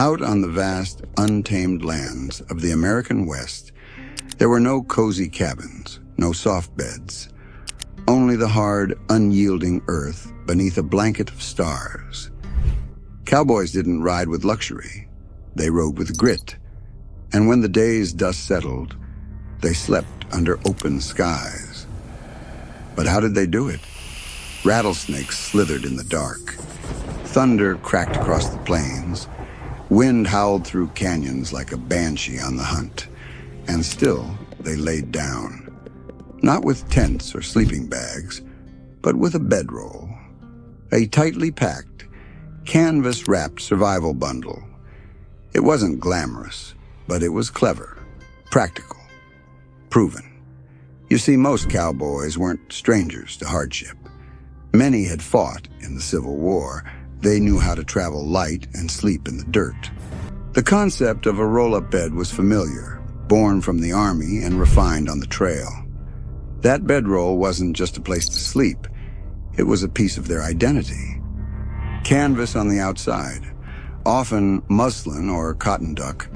Out on the vast, untamed lands of the American West, there were no cozy cabins, no soft beds, only the hard, unyielding earth beneath a blanket of stars. Cowboys didn't ride with luxury. They rode with grit. And when the day's dust settled, they slept under open skies. But how did they do it? Rattlesnakes slithered in the dark. Thunder cracked across the plains. Wind howled through canyons like a banshee on the hunt. And still, they laid down. Not with tents or sleeping bags, but with a bedroll. A tightly packed, canvas-wrapped survival bundle. It wasn't glamorous, but it was clever, practical, proven. You see, most cowboys weren't strangers to hardship. Many had fought in the Civil War. They knew how to travel light and sleep in the dirt. The concept of a roll-up bed was familiar, born from the army and refined on the trail. That bedroll wasn't just a place to sleep. It was a piece of their identity. Canvas on the outside, often muslin or cotton duck,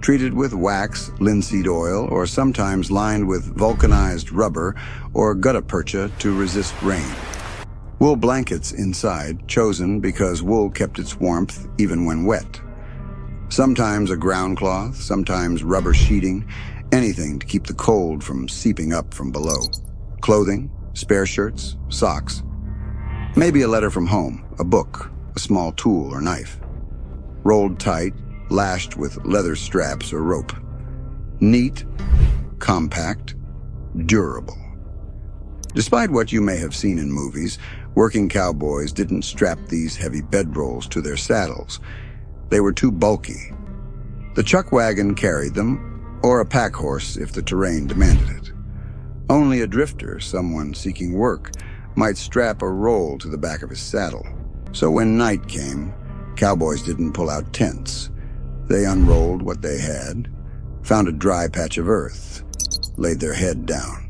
treated with wax, linseed oil, or sometimes lined with vulcanized rubber or gutta percha to resist rain. Wool blankets inside, chosen because wool kept its warmth even when wet. Sometimes a ground cloth, sometimes rubber sheeting, anything to keep the cold from seeping up from below. Clothing, spare shirts, socks. Maybe a letter from home, a book, a small tool or knife. Rolled tight, lashed with leather straps or rope. Neat, compact, durable. Despite what you may have seen in movies, working cowboys didn't strap these heavy bedrolls to their saddles. They were too bulky. The chuck wagon carried them, or a pack horse if the terrain demanded it. Only a drifter, someone seeking work, might strap a roll to the back of his saddle. So when night came, cowboys didn't pull out tents. They unrolled what they had, found a dry patch of earth, laid their head down,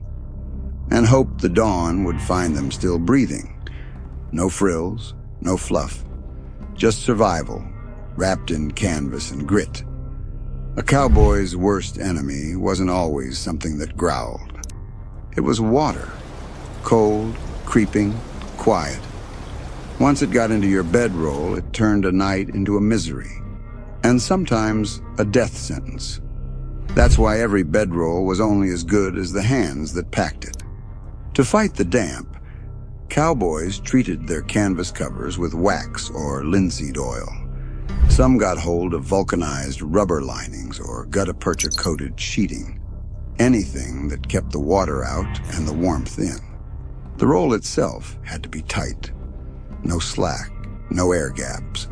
and hoped the dawn would find them still breathing. No frills, no fluff, just survival, wrapped in canvas and grit. A cowboy's worst enemy wasn't always something that growled. It was water, cold, creeping, quiet. Once it got into your bedroll, it turned a night into a misery, and sometimes a death sentence. That's why every bedroll was only as good as the hands that packed it. To fight the damp, cowboys treated their canvas covers with wax or linseed oil. Some got hold of vulcanized rubber linings or gutta percha coated sheeting. Anything that kept the water out and the warmth in. The roll itself had to be tight. No slack, no air gaps.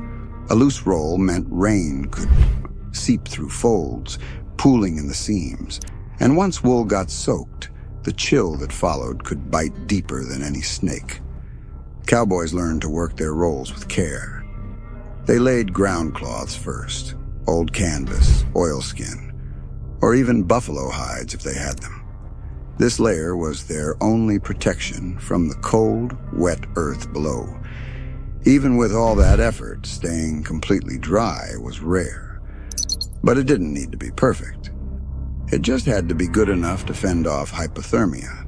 A loose roll meant rain could seep through folds, pooling in the seams. And once wool got soaked, the chill that followed could bite deeper than any snake. Cowboys learned to work their rolls with care. They laid ground cloths first, old canvas, oilskin, or even buffalo hides if they had them. This layer was their only protection from the cold, wet earth below. Even with all that effort, staying completely dry was rare. But it didn't need to be perfect. It just had to be good enough to fend off hypothermia.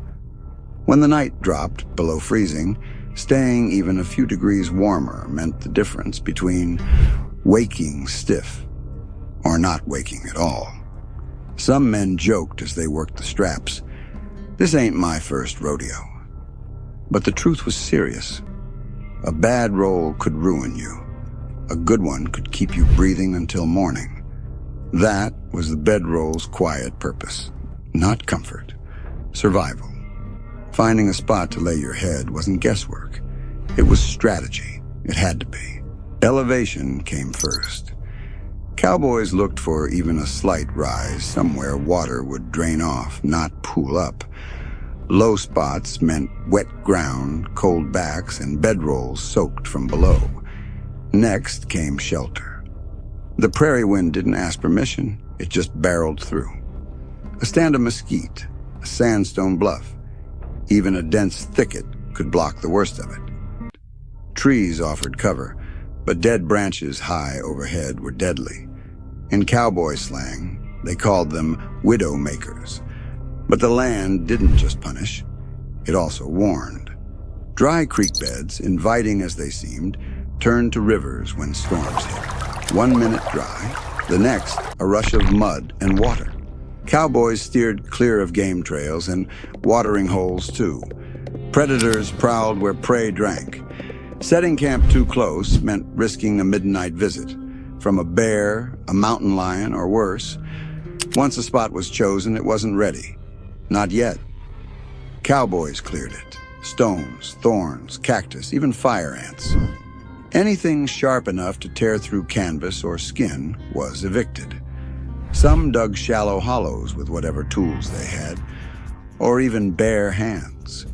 When the night dropped below freezing, staying even a few degrees warmer meant the difference between waking stiff or not waking at all. Some men joked as they worked the straps, "This ain't my first rodeo." But the truth was serious. A bad roll could ruin you. A good one could keep you breathing until morning. That was the bedroll's quiet purpose. Not comfort, survival. Finding a spot to lay your head wasn't guesswork. It was strategy. It had to be. Elevation came first. Cowboys looked for even a slight rise, somewhere water would drain off, not pool up. Low spots meant wet ground, cold backs, and bedrolls soaked from below. Next came shelter. The prairie wind didn't ask permission, it just barreled through. A stand of mesquite, a sandstone bluff, even a dense thicket could block the worst of it. Trees offered cover, but dead branches high overhead were deadly. In cowboy slang, they called them widow makers. But the land didn't just punish, it also warned. Dry creek beds, inviting as they seemed, turned to rivers when storms hit. 1 minute dry, the next a rush of mud and water. Cowboys steered clear of game trails and watering holes too. Predators prowled where prey drank. Setting camp too close meant risking a midnight visit from a bear, a mountain lion, or worse. Once a spot was chosen, it wasn't ready. Not yet. Cowboys cleared it. Stones, thorns, cactus, even fire ants. Anything sharp enough to tear through canvas or skin was evicted. Some dug shallow hollows with whatever tools they had, or even bare hands.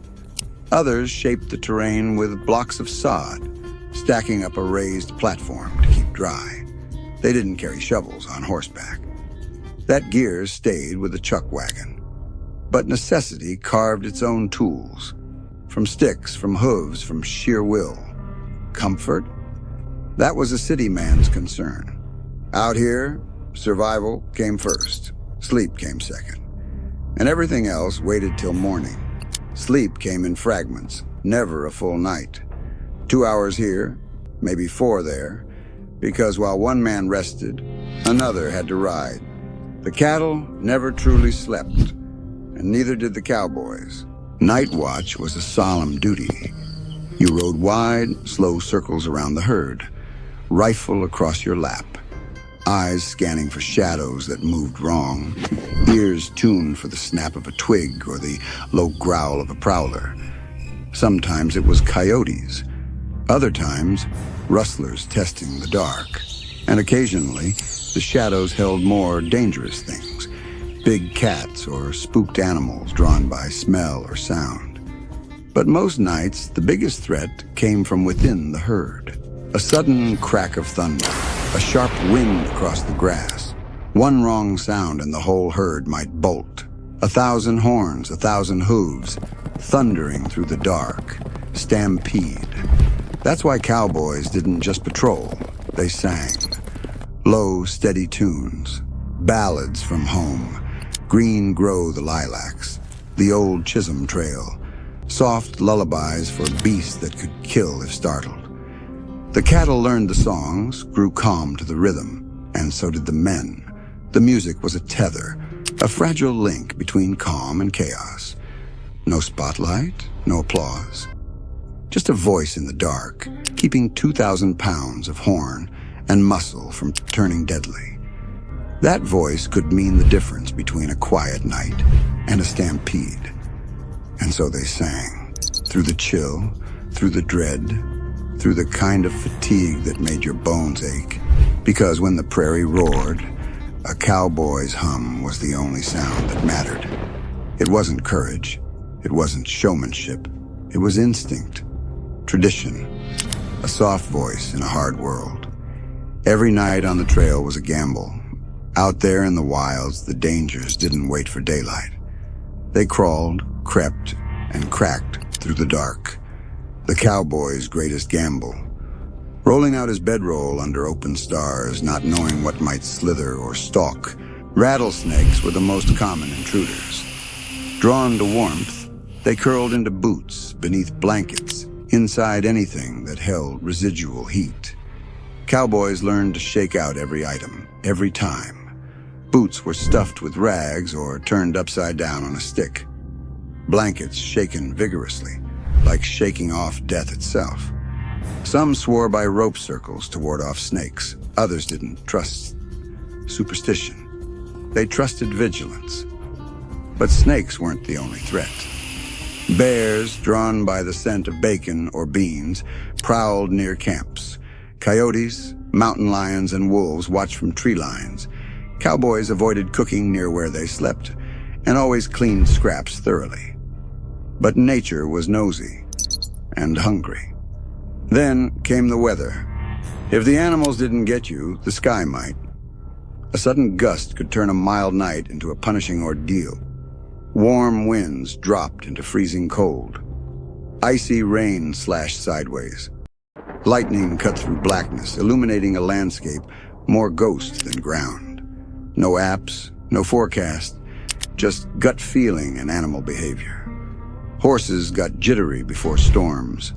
Others shaped the terrain with blocks of sod, stacking up a raised platform to keep dry. They didn't carry shovels on horseback. That gear stayed with the chuck wagon. But necessity carved its own tools. From sticks, from hooves, from sheer will. Comfort? That was a city man's concern. Out here, survival came first. Sleep came second. And everything else waited till morning. Sleep came in fragments, never a full night. 2 hours here, maybe 4 there, because while one man rested, another had to ride. The cattle never truly slept, and neither did the cowboys. Night watch was a solemn duty. You rode wide, slow circles around the herd, rifle across your lap, eyes scanning for shadows that moved wrong, ears tuned for the snap of a twig or the low growl of a prowler. Sometimes it was coyotes, other times rustlers testing the dark, and occasionally the shadows held more dangerous things, big cats or spooked animals drawn by smell or sound. But most nights, the biggest threat came from within the herd. A sudden crack of thunder, a sharp wind across the grass. One wrong sound and the whole herd might bolt. 1,000 horns, 1,000 hooves, thundering through the dark. Stampede. That's why cowboys didn't just patrol, they sang. Low, steady tunes, ballads from home. Green grow the lilacs, the old Chisholm Trail. Soft lullabies for beasts that could kill if startled. The cattle learned the songs, grew calm to the rhythm, and so did the men. The music was a tether, a fragile link between calm and chaos. No spotlight, no applause. Just a voice in the dark, keeping 2,000 pounds of horn and muscle from turning deadly. That voice could mean the difference between a quiet night and a stampede. And so they sang, through the chill, through the dread, through the kind of fatigue that made your bones ache. Because when the prairie roared, a cowboy's hum was the only sound that mattered. It wasn't courage, it wasn't showmanship, it was instinct, tradition, a soft voice in a hard world. Every night on the trail was a gamble. Out there in the wilds, the dangers didn't wait for daylight. They crawled, crept, and cracked through the dark. The cowboy's greatest gamble. Rolling out his bedroll under open stars, not knowing what might slither or stalk. Rattlesnakes were the most common intruders. Drawn to warmth, they curled into boots, beneath blankets, inside anything that held residual heat. Cowboys learned to shake out every item, every time. Boots were stuffed with rags or turned upside down on a stick. Blankets shaken vigorously, like shaking off death itself. Some swore by rope circles to ward off snakes. Others didn't trust superstition. They trusted vigilance. But snakes weren't the only threat. Bears, drawn by the scent of bacon or beans, prowled near camps. Coyotes, mountain lions, and wolves watched from tree lines. Cowboys avoided cooking near where they slept and always cleaned scraps thoroughly. But nature was nosy and hungry. Then came the weather. If the animals didn't get you, the sky might. A sudden gust could turn a mild night into a punishing ordeal. Warm winds dropped into freezing cold. Icy rain slashed sideways. Lightning cut through blackness, illuminating a landscape more ghost than ground. No apps, no forecast, just gut feeling and animal behavior. Horses got jittery before storms.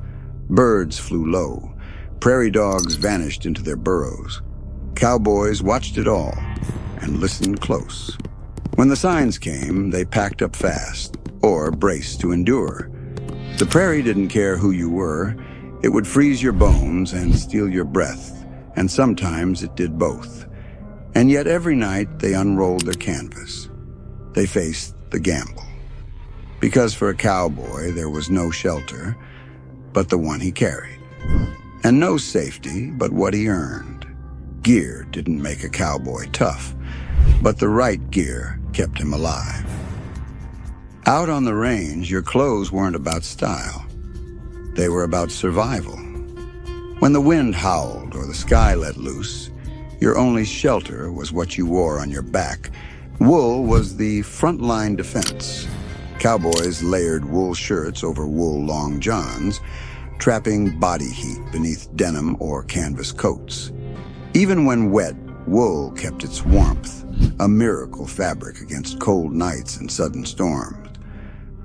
Birds flew low. Prairie dogs vanished into their burrows. Cowboys watched it all and listened close. When the signs came, they packed up fast, or braced to endure. The prairie didn't care who you were. It would freeze your bones and steal your breath, and sometimes it did both. And yet every night they unrolled their canvas. They faced the gamble. Because for a cowboy there was no shelter but the one he carried, and no safety but what he earned. Gear didn't make a cowboy tough, but the right gear kept him alive. Out on the range, your clothes weren't about style. They were about survival. When the wind howled or the sky let loose, your only shelter was what you wore on your back. Wool was the frontline defense. Cowboys layered wool shirts over wool long johns, trapping body heat beneath denim or canvas coats. Even when wet, wool kept its warmth, a miracle fabric against cold nights and sudden storms.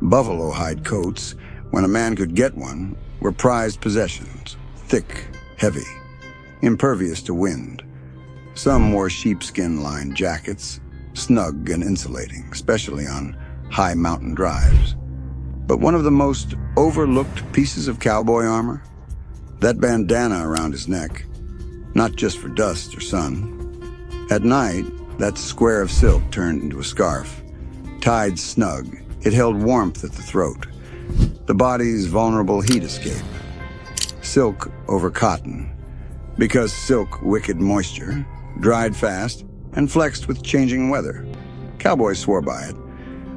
Buffalo hide coats, when a man could get one, were prized possessions, thick, heavy, impervious to wind. Some wore sheepskin-lined jackets, snug and insulating, especially on high mountain drives. But one of the most overlooked pieces of cowboy armor? That bandana around his neck, not just for dust or sun. At night, that square of silk turned into a scarf. Tied snug, it held warmth at the throat, the body's vulnerable heat escape. Silk over cotton, because silk wicked moisture, dried fast, and flexed with changing weather. Cowboys swore by it.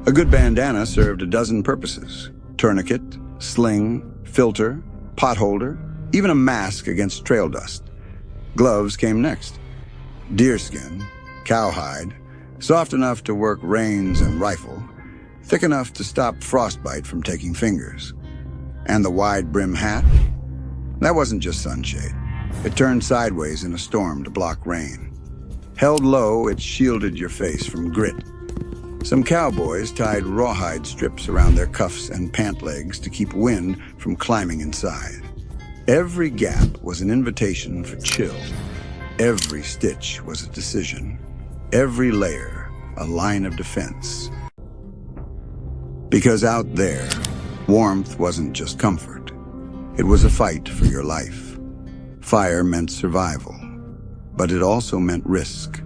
A good bandana served a dozen purposes: tourniquet, sling, filter, potholder, even a mask against trail dust. Gloves came next. Deerskin, cowhide, soft enough to work reins and rifle, thick enough to stop frostbite from taking fingers. And the wide-brim hat? That wasn't just sunshade. It turned sideways in a storm to block rain. Held low, it shielded your face from grit. Some cowboys tied rawhide strips around their cuffs and pant legs to keep wind from climbing inside. Every gap was an invitation for chill. Every stitch was a decision. Every layer, a line of defense. Because out there, warmth wasn't just comfort. It was a fight for your life. Fire meant survival, but it also meant risk.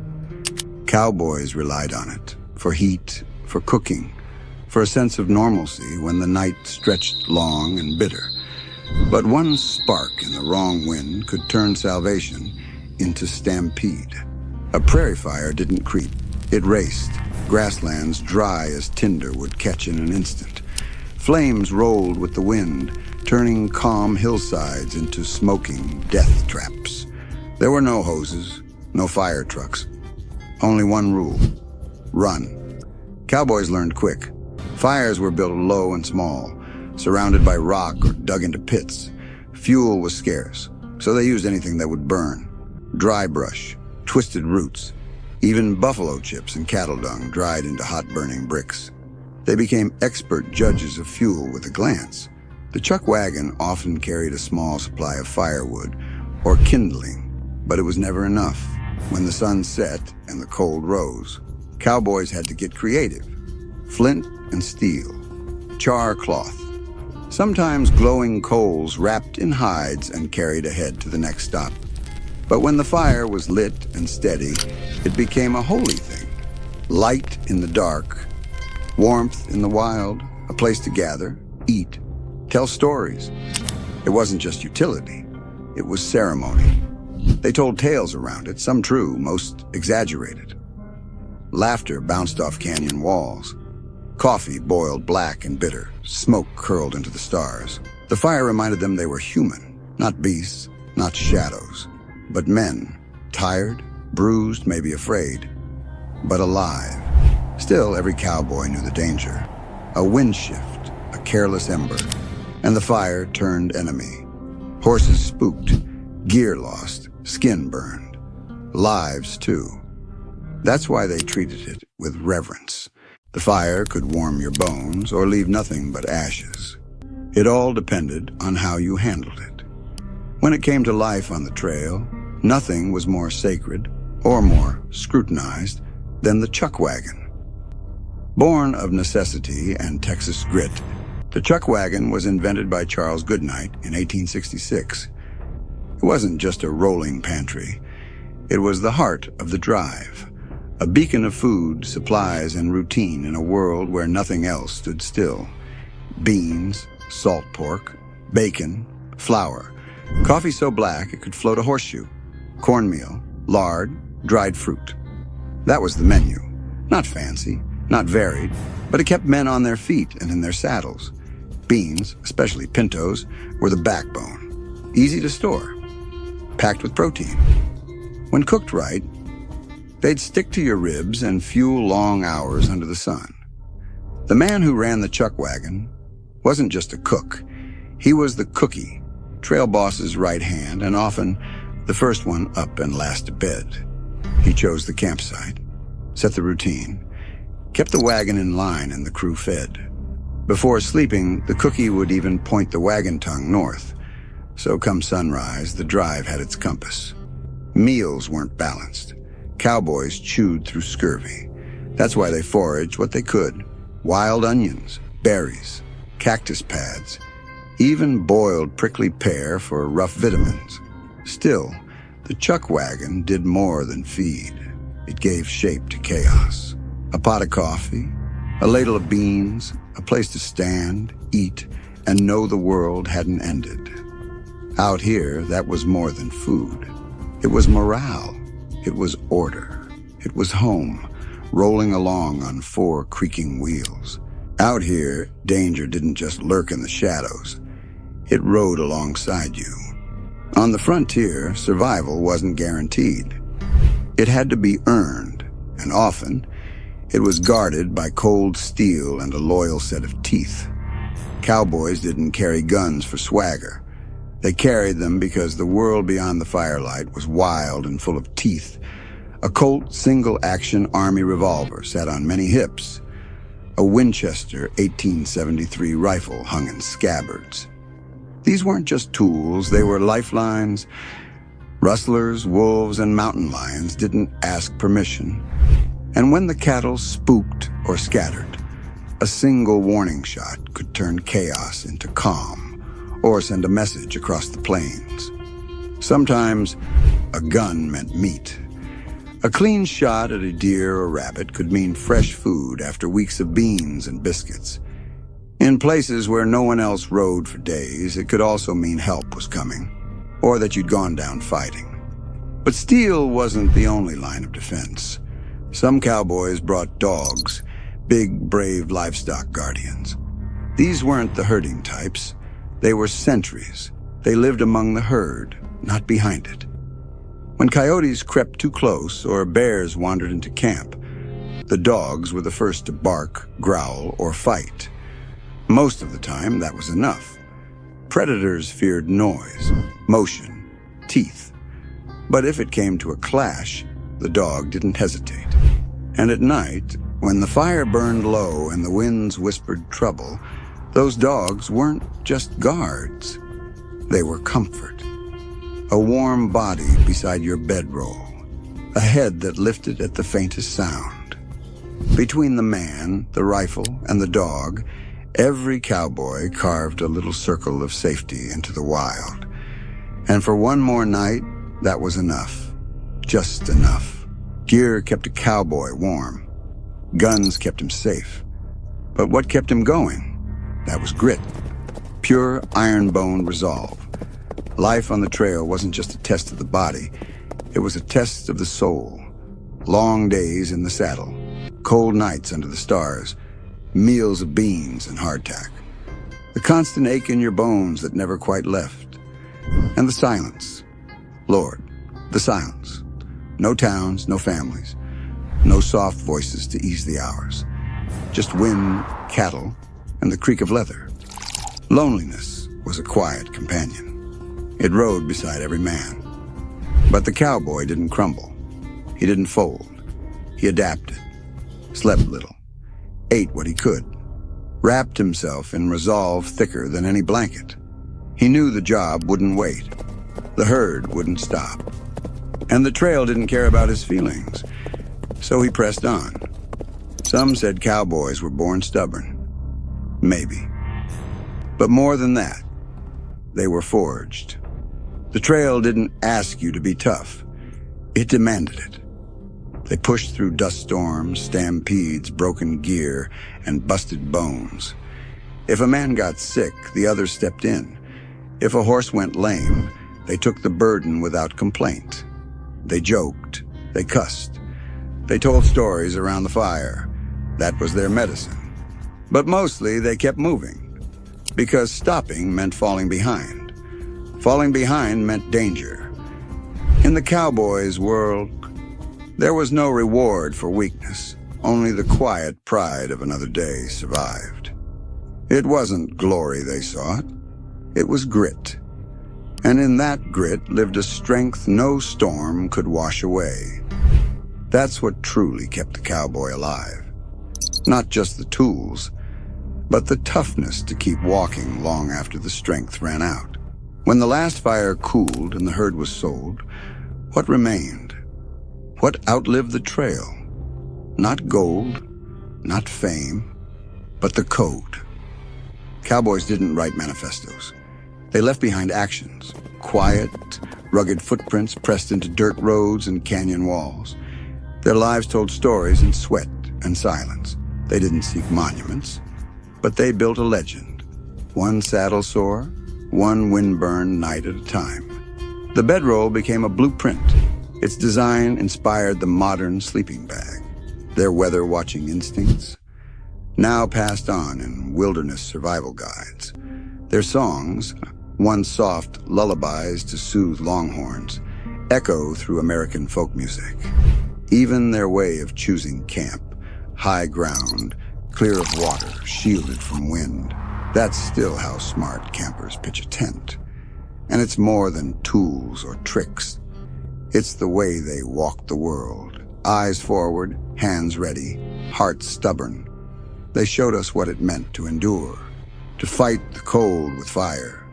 Cowboys relied on it, for heat, for cooking, for a sense of normalcy when the night stretched long and bitter. But one spark in the wrong wind could turn salvation into stampede. A prairie fire didn't creep. It raced, grasslands dry as tinder would catch in an instant. Flames rolled with the wind, turning calm hillsides into smoking death traps. There were no hoses, no fire trucks. Only one rule: run. Cowboys learned quick. Fires were built low and small, surrounded by rock or dug into pits. Fuel was scarce, so they used anything that would burn. Dry brush, twisted roots, even buffalo chips and cattle dung dried into hot-burning bricks. They became expert judges of fuel with a glance. The chuck wagon often carried a small supply of firewood or kindling, but it was never enough. When the sun set and the cold rose, cowboys had to get creative. Flint and steel, char cloth, sometimes glowing coals wrapped in hides and carried ahead to the next stop. But when the fire was lit and steady, it became a holy thing. Light in the dark, warmth in the wild, a place to gather, eat, tell stories. It wasn't just utility, it was ceremony. They told tales around it, some true, most exaggerated. Laughter bounced off canyon walls. Coffee boiled black and bitter, smoke curled into the stars. The fire reminded them they were human, not beasts, not shadows, but men, tired, bruised, maybe afraid, but alive. Still, every cowboy knew the danger. A wind shift, a careless ember, and the fire turned enemy. Horses spooked, Gear lost, skin burned. Lives, too. That's why they treated it with reverence. The fire could warm your bones or leave nothing but ashes. It all depended on how you handled it. When it came to life on the trail, nothing was more sacred or more scrutinized than the chuck wagon. Born of necessity and Texas grit, the chuck wagon was invented by Charles Goodnight in 1866. It wasn't just a rolling pantry. It was the heart of the drive, a beacon of food, supplies, and routine in a world where nothing else stood still. Beans, salt pork, bacon, flour, coffee so black it could float a horseshoe, cornmeal, lard, dried fruit. That was the menu. Not fancy, not varied, but it kept men on their feet and in their saddles. Beans, especially pintos, were the backbone. Easy to store, packed with protein. When cooked right, they'd stick to your ribs and fuel long hours under the sun. The man who ran the chuck wagon wasn't just a cook. He was the cookie, trail boss's right hand, and often the first one up and last to bed. He chose the campsite, set the routine, kept the wagon in line and the crew fed. Before sleeping, the cookie would even point the wagon tongue north. So come sunrise, the drive had its compass. Meals weren't balanced. Cowboys chewed through scurvy. That's why they foraged what they could. Wild onions, berries, cactus pads, even boiled prickly pear for rough vitamins. Still, the chuck wagon did more than feed. It gave shape to chaos. A pot of coffee, a ladle of beans, a place to stand, eat, and know the world hadn't ended. Out here, that was more than food. It was morale. It was order. It was home, rolling along on 4 creaking wheels. Out here, danger didn't just lurk in the shadows. It rode alongside you. On the frontier, survival wasn't guaranteed. It had to be earned, and often, it was guarded by cold steel and a loyal set of teeth. Cowboys didn't carry guns for swagger. They carried them because the world beyond the firelight was wild and full of teeth. A Colt single-action Army revolver sat on many hips. A Winchester 1873 rifle hung in scabbards. These weren't just tools, they were lifelines. Rustlers, wolves, and mountain lions didn't ask permission. And when the cattle spooked or scattered, a single warning shot could turn chaos into calm or send a message across the plains. Sometimes a gun meant meat. A clean shot at a deer or rabbit could mean fresh food after weeks of beans and biscuits. In places where no one else rode for days, it could also mean help was coming, or that you'd gone down fighting. But steel wasn't the only line of defense. Some cowboys brought dogs, big, brave livestock guardians. These weren't the herding types. They were sentries. They lived among the herd, not behind it. When coyotes crept too close or bears wandered into camp, the dogs were the first to bark, growl, or fight. Most of the time, that was enough. Predators feared noise, motion, teeth. But if it came to a clash, the dog didn't hesitate. And at night, when the fire burned low and the winds whispered trouble, those dogs weren't just guards. They were comfort. A warm body beside your bedroll. A head that lifted at the faintest sound. Between the man, the rifle, and the dog, every cowboy carved a little circle of safety into the wild. And for one more night, that was enough. Just enough. Gear kept a cowboy warm. Guns kept him safe. But what kept him going? That was grit. Pure iron-bone resolve. Life on the trail wasn't just a test of the body. It was a test of the soul. Long days in the saddle. Cold nights under the stars. Meals of beans and hardtack. The constant ache in your bones that never quite left. And the silence. Lord, the silence. No towns, no families. No soft voices to ease the hours. Just wind, cattle, and the creak of leather. Loneliness was a quiet companion. It rode beside every man. But the cowboy didn't crumble. He didn't fold. He adapted, slept little, ate what he could, wrapped himself in resolve thicker than any blanket. He knew the job wouldn't wait. The herd wouldn't stop. And the trail didn't care about his feelings. So he pressed on. Some said cowboys were born stubborn. Maybe. But more than that, they were forged. The trail didn't ask you to be tough. It demanded it. They pushed through dust storms, stampedes, broken gear, and busted bones. If a man got sick, the others stepped in. If a horse went lame, they took the burden without complaint. They joked, they cussed, they told stories around the fire. That was their medicine. But mostly they kept moving, because stopping meant falling behind. Falling behind meant danger. In the cowboys' world, there was no reward for weakness. Only the quiet pride of another day survived. It wasn't glory they sought. It was grit. And in that grit lived a strength no storm could wash away. That's what truly kept the cowboy alive. Not just the tools, but the toughness to keep walking long after the strength ran out. When the last fire cooled and the herd was sold, what remained? What outlived the trail? Not gold, not fame, but the code. Cowboys didn't write manifestos. They left behind actions, quiet, rugged footprints pressed into dirt roads and canyon walls. Their lives told stories in sweat and silence. They didn't seek monuments, but they built a legend. One saddle sore, one windburned night at a time. The bedroll became a blueprint. Its design inspired the modern sleeping bag. Their weather-watching instincts, now passed on in wilderness survival guides. Their songs, once soft lullabies to soothe longhorns, echo through American folk music. Even their way of choosing camp, high ground, clear of water, shielded from wind. That's still how smart campers pitch a tent. And it's more than tools or tricks. It's the way they walk the world. Eyes forward, hands ready, hearts stubborn. They showed us what it meant to endure, to fight the cold with fire,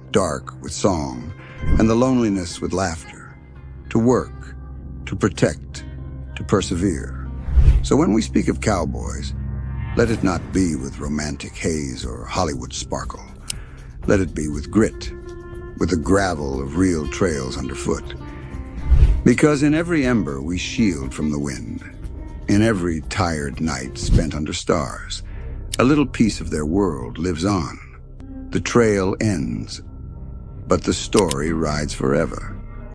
dark with song, and the loneliness with laughter, to work, to protect, to persevere. So when we speak of cowboys, let it not be with romantic haze or Hollywood sparkle. Let it be with grit, with the gravel of real trails underfoot. Because in every ember we shield from the wind, in every tired night spent under stars, a little piece of their world lives on. The trail ends, but the story rides forever.